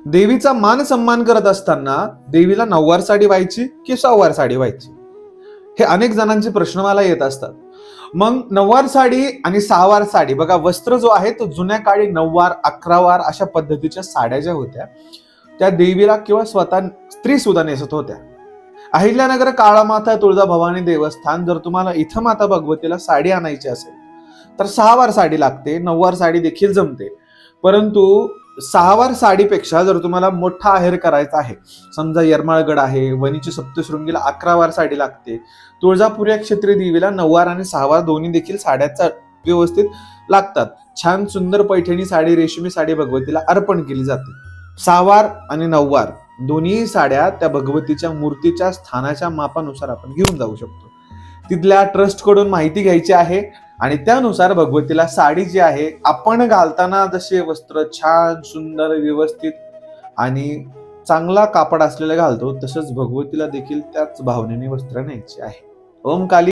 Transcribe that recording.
देवीचा मान सन्मान करत असताना देवीला नऊवार साडी व्हायची की सहावार साडी व्हायची, हे अनेक जणांचे प्रश्न मला येत असतात. मग नऊवार साडी आणि सहावार साडी बघा, वस्त्र जो आहे तो जुन्या काळी नऊवार, अकरावार अशा पद्धतीच्या साड्या ज्या होत्या त्या देवीला किंवा स्वतः स्त्री सुद्धा नेसत होत्या. अहिल्यानगर काळामाता तुळजाभवानी देवस्थान, जर तुम्हाला इथं माता भगवतीला साडी आणायची असेल तर सहावार साडी लागते, नऊवार साडी देखील जमते. परंतु सहावार साडीपेक्षा जर तुम्हाला मोठा आहेर करायचा आहे, समजा यरमाळगड आहे, वणीची सप्तशृंगीला अकरावार साडी लागते, तुळजापूर या क्षेत्री देवीला नऊवार आणि सहावार दोन्ही देखील साड्याचा व्यवस्थित लागतात. छान सुंदर पैठणी साडी, रेशमी साडी भगवतीला अर्पण केली जाते. सहावार आणि नऊवार दोन्ही साड्या त्या भगवतीच्या मूर्तीच्या स्थानाच्या मापानुसार आपण घेऊन जाऊ शकतो. तिथल्या ट्रस्ट कडून माहिती घ्यायची आहे आणि त्यानुसार भगवतीला साडी जी आहे, आपण घालताना जसे वस्त्र छान सुंदर व्यवस्थित आणि चांगला कापड असलेलं घालतो, तसंच भगवतीला देखील त्याच भावनेने वस्त्र न्यायचे आहे. ओम काली